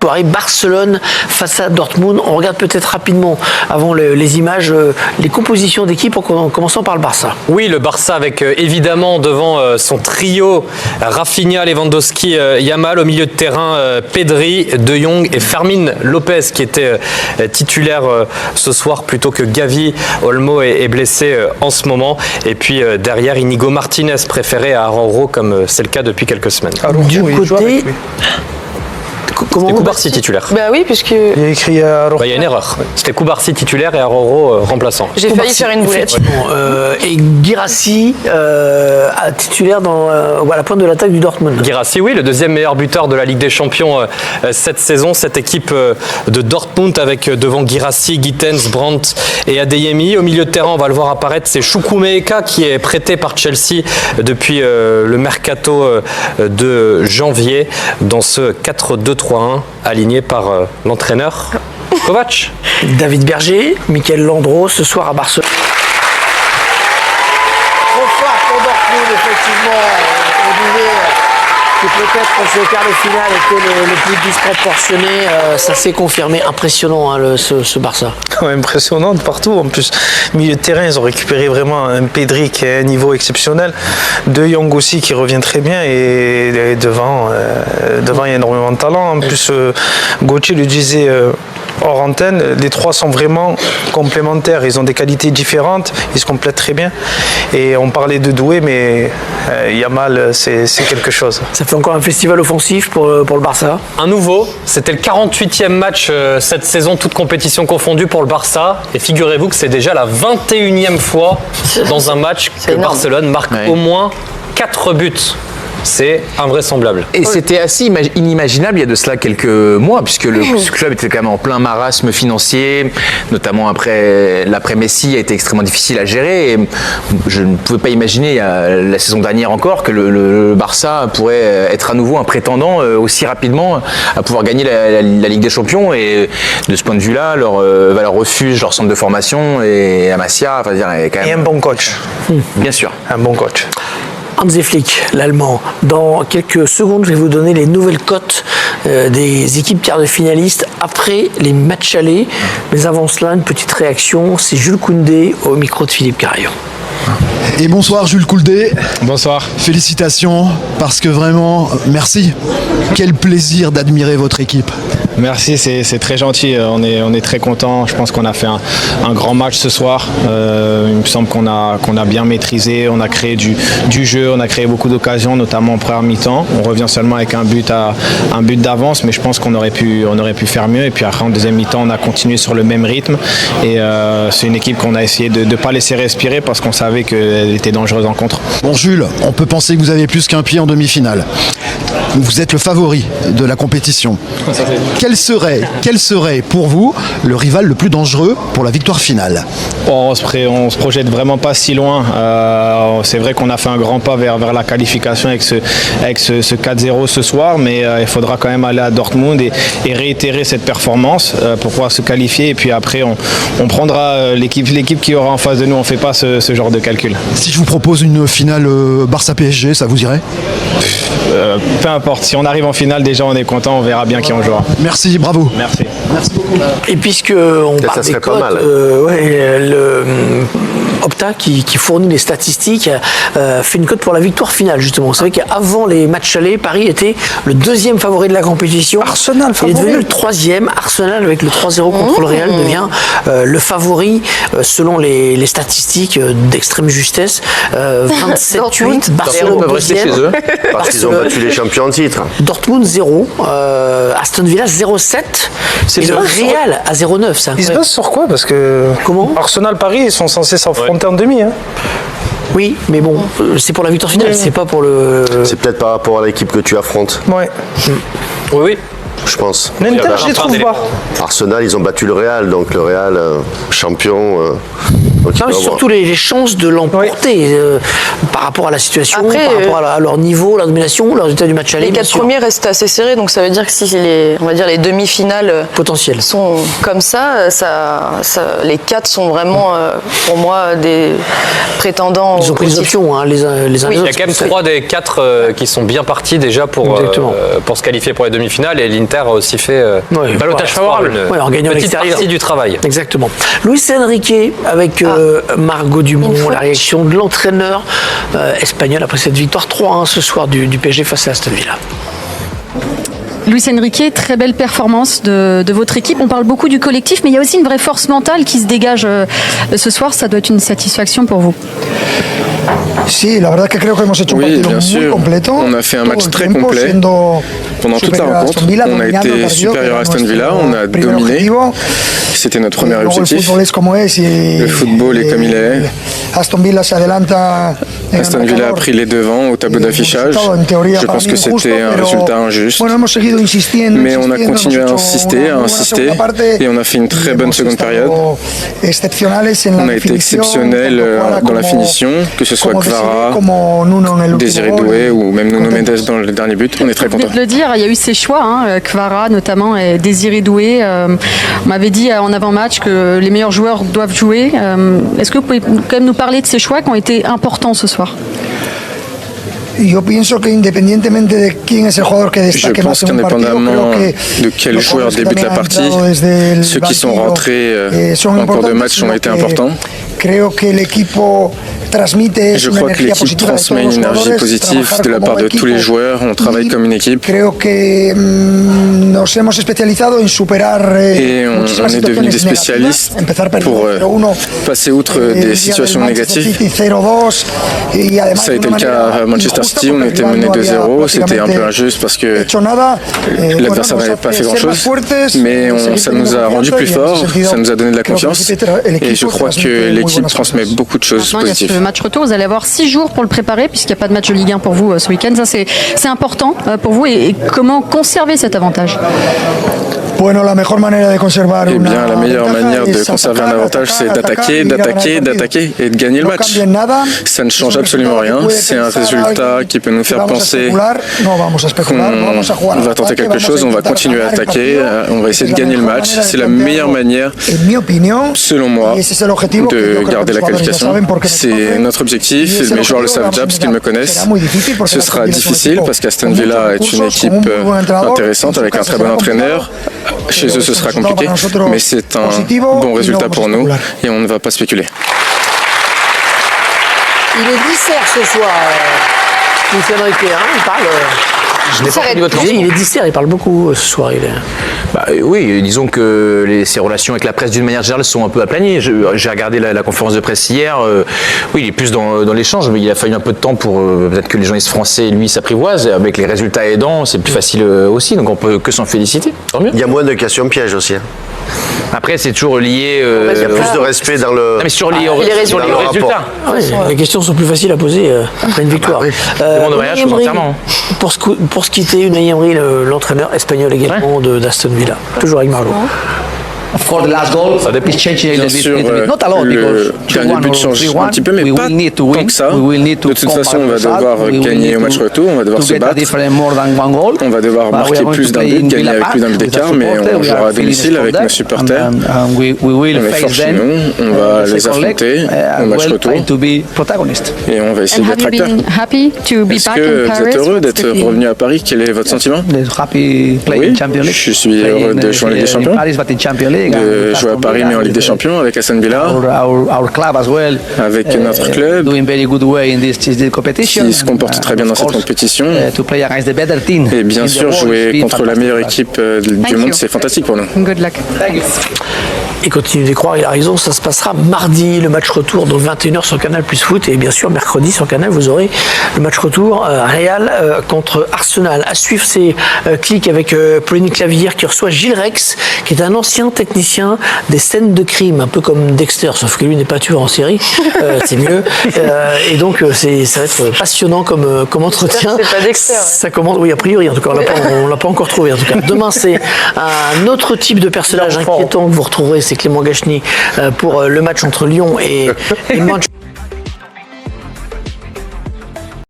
Barcelone face à Dortmund. On regarde peut-être rapidement, avant les images, les compositions d'équipe en commençant par le Barça. Oui, le Barça avec évidemment devant son trio Rafinha, Lewandowski, Yamal, au milieu de terrain Pedri, De Jong et Fermín López qui était titulaire ce soir plutôt que Gavi. Olmo est blessé en ce moment. Et puis derrière Inigo Martinez préféré à Araujo comme c'est le cas depuis quelques semaines. Du côté... C'était Koubarsi titulaire. Bah oui, puisque... Il y a écrit Il y a une erreur. C'était Koubarsi titulaire et Araujo remplaçant. J'ai failli faire une boulette. Et Guirassy titulaire à la pointe de l'attaque du Dortmund. Guirassy, oui, le deuxième meilleur buteur de la Ligue des Champions cette saison. Cette équipe de Dortmund avec devant Guirassy, Gittens, Brandt et Adeyemi. Au milieu de terrain, on va le voir apparaître, c'est Chukwuemeka qui est prêté par Chelsea depuis le mercato de janvier dans ce 4-2-3-1 aligné par l'entraîneur Kovac. David Berger, Michael Landreau ce soir à Barcelone. Trop fort pour Dortmund, effectivement. On disait que peut-être ce quart de finale était le plus disproportionné. Ça s'est confirmé. Impressionnant ce Barça. impressionnant de partout. En plus, milieu de terrain, ils ont récupéré vraiment un Pedri qui a un niveau exceptionnel. De Jong aussi qui revient très bien. Et devant, il y a énormément de talent. En plus, Gauthier le disait hors antenne, les trois sont vraiment complémentaires. Ils ont des qualités différentes. Ils se complètent très bien. Et on parlait de Doué, mais Yamal, c'est quelque chose. Ça fait encore un festival offensif pour le Barça. Un nouveau, c'était le 48e match cette saison, toute compétition confondue pour le Barça. Et figurez-vous que c'est déjà la 21e fois dans un match que Barcelone marque au moins 4 buts. C'est invraisemblable. Et c'était assez inimaginable il y a de cela quelques mois, puisque le club était quand même en plein marasme financier, notamment après l'après-Messi a été extrêmement difficile à gérer. Et je ne pouvais pas imaginer la saison dernière encore que le Barça pourrait être à nouveau un prétendant aussi rapidement à pouvoir gagner la Ligue des Champions. Et de ce point de vue-là, leur refuge, leur centre de formation et Amasia, enfin, est quand même... Et un bon coach. Bien sûr. Un bon coach. Hansi Flick, l'Allemand. Dans quelques secondes, je vais vous donner les nouvelles cotes des équipes quarts de finalistes après les matchs allés. Mais avant cela, une petite réaction. C'est Jules Koundé au micro de Philippe Carillon. Et bonsoir Jules Koundé. Bonsoir. Félicitations parce que vraiment, merci. Quel plaisir d'admirer votre équipe. Merci, c'est très gentil. On est très content. Je pense qu'on a fait un grand match ce soir. Il me semble qu'on a bien maîtrisé. On a créé du jeu, on a créé beaucoup d'occasions, notamment en première mi-temps. On revient seulement avec un but d'avance, mais je pense qu'on aurait pu faire mieux. Et puis après, en deuxième mi-temps, on a continué sur le même rythme. Et c'est une équipe qu'on a essayé de ne pas laisser respirer parce qu'on savait qu'elle était dangereuse en contre. Bon Jules, on peut penser que vous avez plus qu'un pied en demi-finale. Vous êtes le favori de la compétition. Quel serait pour vous le rival le plus dangereux pour la victoire finale? On se projette vraiment pas si loin. C'est vrai qu'on a fait un grand pas vers la qualification avec ce 4-0 ce soir, mais il faudra quand même aller à Dortmund et réitérer cette performance pour pouvoir se qualifier. Et puis après, on prendra l'équipe qui aura en face de nous. On ne fait pas ce genre de calcul. Si je vous propose une finale Barça-PSG, ça vous irait? Peu importe. Si on arrive en finale, déjà on est content. On verra bien qui on jouera. Merci, bravo. Merci. Merci beaucoup. Et puisque on parle des cotes, le Opta qui fournit les statistiques fait une cote pour la victoire finale justement. Vous savez qu'avant les matchs allés, Paris était le deuxième favori de la compétition. Arsenal favori. Il est devenu le troisième. Arsenal avec le 3-0 contre le Real devient le favori selon les statistiques d'extrême justesse. 27-8. Barcelone peuvent rester chez eux parce qu'ils ont battu les champions en titre. Dortmund 0, Aston Villa 0-7 et le Real à 0-9. Ils se basent sur quoi? Parce que Arsenal-Paris, ils sont censés s'affronter en demi. Hein. Oui, mais bon, c'est pour la victoire finale, c'est pas pour le... C'est peut-être par rapport à l'équipe que tu affrontes. Ouais. Oui. Je pense. L'Inter, je les trouve pas. Arsenal, ils ont battu le Real, donc le Real, champion... Donc, il Non, mais doit surtout les chances de l'emporter par rapport à la situation, Après, par rapport à leur niveau, leur domination, leur résultat du match aller. Les bien 4 sûr. premiers restent assez serrés, donc ça veut dire que si on va dire les demi-finales Potentiel. sont comme ça, les 4 sont vraiment, pour moi, des prétendants. Ils ont pris au des titre. options, hein, les uns les Oui. autres. Il y a quand même 3 des 4 qui sont bien partis déjà pour se qualifier pour les demi-finales, et l'Inter a aussi fait Ouais, balotage voilà. favorable. Ouais, en gagnant à Petite l'extérieur. partie du travail. Exactement. Luis Enrique avec Margot Dumont, la réaction de l'entraîneur espagnol après cette victoire 3-1 ce soir du PSG face à Aston Villa. Luis Enrique, très belle performance de votre équipe. On parle beaucoup du collectif, mais il y a aussi une vraie force mentale qui se dégage ce soir. Ça doit être une satisfaction pour vous. Sí, la verdad es que creo que hemos hecho un Oui, partido bien muy sûr. completo. On a fait un todo match el très tiempo, complet. siendo Pendant toute la superior a rencontre, Aston Villa, on a dominando el été partido, que supérieur era à Aston nuestro Villa, on a primer dominé. objetivo. C'était notre premier Luego el objectif. fútbol es como es y Le football est comme il est. Aston Villa se adelanta en el Aston Villa a marcador. pris les devants au tableau d'affichage. En teoría Je para pense mí que injusto, c'était un pero, résultat injuste. Bueno, hemos seguido insistiendo, Mais on a insistiendo, continué à hemos hecho insister, una à muy buena insister, segunda parte et on a fait une très y bonne hemos seconde estado période. excepcionales en la On a été definición, exceptionnel tanto Kvara dans la como- finition, que ce soit como Désiré, Kvara, como Nuno en el último Désiré gol. Doué ou même Nuno Mendes dans le dernier but. On est très Vous venez contents. de le dire, il y a eu ces choix, hein, Kvara notamment et Désiré Doué. On m'avait dit en avant-match que les meilleurs joueurs doivent jouer. Est-ce que vous pouvez quand même nous parler de ces choix qui ont été importants ce soir? Yo pienso que independientemente de quién es el jugador que Je destaque más pense en un partido, qu'indépendamment creo que de quel los joueur jugadores que débute la también han partie, entrado desde el ceux qui sont banquillo, rentrés son en cours de importantes, match ont lo été que importants. Creo que el equipo transmite Je una crois que energía l'équipe positiva de todos transmet los une énergie jugadores, positive trabajar de la como part de tous les equipo. joueurs. On travaille Y comme une équipe. Creo que nos hemos especializado en superar Et on muchísimas est devenus des situaciones spécialistes negativas, empezar pour perdiendo 0-1, passer outre el día des del situations Manchester négatives. City 0-2, y además Ça a de été una le cas manera à Manchester injusta, City, on porque était el rival mené no había 2-0, c'était un peu prácticamente injuste parce que hecho nada. l'adversaire Bueno, n'avait nos pas hace fait ser más grand-chose, fuertes, mais seguir ça nous teniendo a rendu confianza, plus y en ese forts, sentido, ça nous a donné de la creo que confiance, el et je equipo crois transmite que muy l'équipe buenas transmet cosas. beaucoup de choses Maintenant, il y a positives. ce match retour. Vous allez avoir 6 jours pour le préparer puisqu'il n'y a pas de match de Ligue 1 pour vous ce week-end. Ça, c'est important pour vous. Et comment conserver cet avantage? Bueno, la mejor manera de conservar Eh una bien, la meilleure ventaja manière de es conserver un atacar, avantage, c'est atacar, d'attaquer, atacar, y ir a ganar el d'attaquer, partido. d'attaquer et de gagner le No match. cambia en nada. Ça ne Es change un absolument resultado rien. que puede C'est un pensar résultat alguien qui peut nous que faire vamos a penser especular. No vamos a especular, no vamos a jugar qu'on al va tenter ataque, quelque vamos a chose, on va intentar continuer à ganar el attaquer, partido. on va essayer de Esa es la gagner le mejor match. manera de C'est la plantearlo, meilleure manière, en mi opinión, selon moi, y ese es el objetivo que yo de creo que garder los la jugadores ya qualification. saben porque me C'est conocen. notre objectif Y et ese mes joueurs le objetivo savent déjà vamos a parce qu'ils me intentar. connaissent. Será muy difícil porque Ce Aston sera Villa es un difficile equipo parce qu'Aston con muchos Villa est une recursos, con équipe un muy buen entrenador. intéressante En su avec un casa très bon será entraîneur. Chez eux, ce sera compliqué, mais c'est un bon résultat pour nous et on ne va pas spéculer. Il est dissert ce soir, Luis Enrique, hein, il parle. Je n'ai pas entendu votre Il est dissert, il parle beaucoup ce soir. Il est... Bah, oui, disons que ses relations avec la presse d'une manière générale sont un peu aplanies. J'ai regardé la conférence de presse hier. Oui, il est plus dans l'échange, mais il a fallu un peu de temps pour peut-être que les journalistes français et lui s'apprivoisent. Et avec les résultats aidants, c'est plus facile aussi, donc on peut que s'en féliciter. Tant mieux. Il y a moins de questions pièges aussi. Hein. Après, c'est toujours lié. Il y a plus de respect dans le. Non, mais sur les dans le résultats. rapport. Ouais, les questions sont plus faciles à poser après une victoire. Demande de mariage, Unai Emery, entièrement. pour se quitter, Unai Emery, l'entraîneur espagnol également d'Aston Villa. Toujours avec Marlowe. Of course, the last goal is changing a Bien little bit. sûr, Not a lot le because dernier 2-1 but or change 3-1. un petit peu, mais We pas will need to tant win. que ça. We will need to De toute come façon, by on va result. devoir We will gagner need au match to- retour, on va devoir to se get a battre. different more than one goal. On va devoir But we are marquer going plus to d'un play but, in gagner Villa avec Park plus d'un but with the d'écart, mais supporter. on We jouera are à feeling domicile avec strong nos there. supporters. And we will On est face fort chez them. nous, on va the les second leg, affronter au match well, retour trying to be protagonist. et on va essayer And have d'être you acteur. been happy to be Est-ce back que in vous Paris? êtes heureux What's d'être the feeling? revenu à Paris? Quel est votre sentiment? Happy playing Oui, Champions League. je suis heureux de jouer en Ligue des Champions, In Paris, but in Champions League. de and jouer à Aston Paris Villa mais en Ligue des with, Champions avec Aston Villa, our club as well. avec notre club Doing very good way in this competition. qui se comporte très bien dans cette compétition. To play against the better team. Et bien in the sûr, world jouer is contre la fantastic meilleure for us. équipe Thank du monde, you. c'est fantastique pour nous. Good luck. Thank you. Et continue d'y croire, il a raison, ça se passera mardi, le match retour, donc 21h sur Canal Plus Foot, et bien sûr mercredi sur Canal, vous aurez le match retour Real contre Arsenal. À suivre ces clics avec Pauline Clavière qui reçoit Gilles Rex, qui est un ancien technicien des scènes de crime, un peu comme Dexter, sauf que lui n'est pas tueur en série, c'est mieux. Et donc ça va être passionnant comme entretien. C'est pas Dexter. Ça commence, oui, a priori, en tout cas, on l'a pas encore trouvé. En tout cas, demain c'est un autre type de personnage inquiétant que vous retrouverez c'est Clément Gachny, pour le match entre Lyon et Manchester.